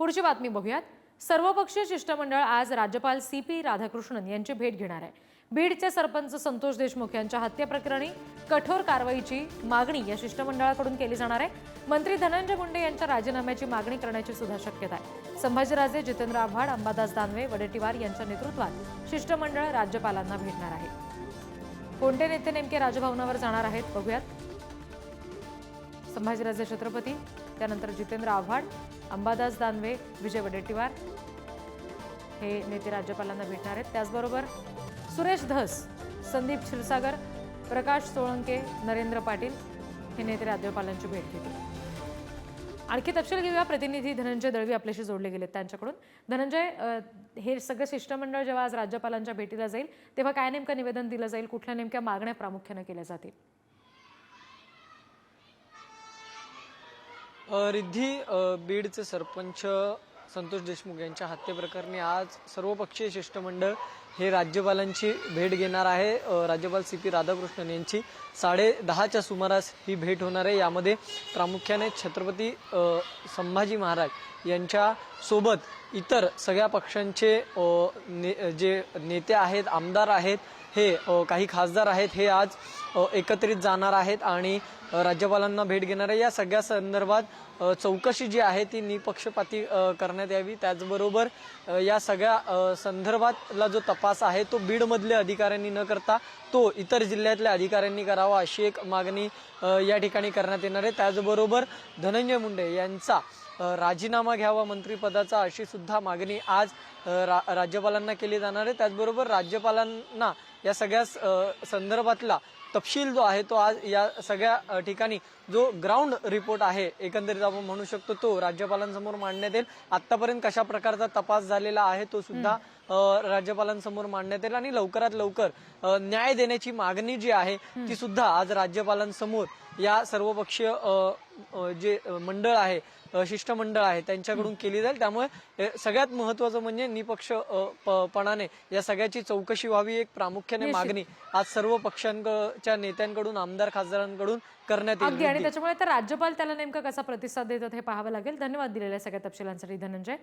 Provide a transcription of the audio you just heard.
पुढची बातमी बघूयात। सर्वपक्षीय शिष्टमंडळ आज राज्यपाल CP राधाकृष्णन यांची भेट घेणार आहे। बीडचे सरपंच संतोष देशमुख यांच्या हत्येप्रकरणी कठोर कारवाईची मागणी या शिष्टमंडळाकडून केली जाणार आहे। मंत्री धनंजय मुंडे यांच्या राजीनाम्याची मागणी करण्याची सुद्धा शक्यता आहे। संभाजीराजे, जितेंद्र आव्हाड, अंबादास दानवे, वडेट्टीवार यांच्या नेतृत्वात शिष्टमंडळ राज्यपालांना भेटणार आहे। कोणते नेते नेमके राजभवनावर जाणार आहेत बघूयात। संभाजीराजे छत्रपती, त्यानंतर जितेंद्र आव्हाड, अंबादास दानवे, विजय वडेट्टीवार हे नेते राज्यपालांना भेटणार आहेत। त्याचबरोबर सुरेश धस, संदीप क्षीरसागर, प्रकाश सोळंके, नरेंद्र पाटील हे नेते राज्यपालांची भेट घेतील। आणखी तपशील घेऊया। प्रतिनिधी धनंजय दळवी आपल्याशी जोडले गेलेत त्यांच्याकडून। धनंजय, हे सगळं शिष्टमंडळ जेव्हा आज राज्यपालांच्या भेटीला जाईल तेव्हा काय नेमकं निवेदन दिलं जाईल, कुठल्या नेमक्या मागण्या प्रामुख्याने केल्या जातील? रिद्धी, बीडचे सरपंच संतोष देशमुख यांच्या हत्येप्रकरणी आज सर्वपक्षीय शिष्टमंडळ हे राज्यपालांची भेट घेणार आहे। राज्यपाल CP राधाकृष्णन यांची 10:30च्या सुमारास ही भेट होणार आहे। यामध्ये प्रामुख्याने छत्रपती संभाजी महाराज यांच्या सोबत इतर सगळ्या पक्षांचे जे नेते आहेत, आमदार आहेत, हे काही खासदार आहेत, हे आज एकत्रित जाणार आहेत आणि राज्यपालांना भेट घेणार आहे। या सगळ्या संदर्भात चौकशी जी आहे ती निपक्षपाती करण्यात यावी। त्याचबरोबर या सगळ्या संदर्भातला जो तपास आहे तो बीडमधल्या अधिकाऱ्यांनी न करता तो इतर जिल्ह्यातल्या अधिकाऱ्यांनी करावा, अशी एक मागणी या ठिकाणी करण्यात येणार आहे। त्याचबरोबर धनंजय मुंडे यांचा राजीनामा घ्यावा मंत्रिपदाचा, अशी सुद्धा मागणी आज राज्यपालांना केली जाणार आहे। त्याचबरोबर राज्यपालांना या सगळ्या संदर्भातला तपशील जो आहे तो आज या सगळ्या ठिकाणी जो ग्राउंड रिपोर्ट आहे एकंदरीत आपण म्हणू शकतो तो राज्यपालांसमोर मांडण्यात येईल। आतापर्यंत कशा प्रकारचा तपास झालेला आहे तो सुद्धा राज्यपालांसमोर मांडण्यात येईल आणि लवकरात लवकर न्याय देण्याची मागणी जी आहे ती सुद्धा आज राज्यपालांसमोर या सर्वपक्षीय जे मंडळ आहे, शिष्टमंडळ आहे, त्यांच्याकडून केली जाईल। त्यामुळे सगळ्यात महत्त्वाचं म्हणजे निपक्षपणाने या सगळ्याची चौकशी व्हावी, एक प्रामुख्याने मागणी आज सर्व पक्षांच्या नेत्यांकडून, आमदार खासदारांकडून करण्यात येईल। आणि त्याच्यामुळे तर राज्यपाल त्याला नेमका कसा प्रतिसाद देतात हे पाहावं लागेल। धन्यवाद दिलेल्या सगळ्या तपशिलांसाठी धनंजय।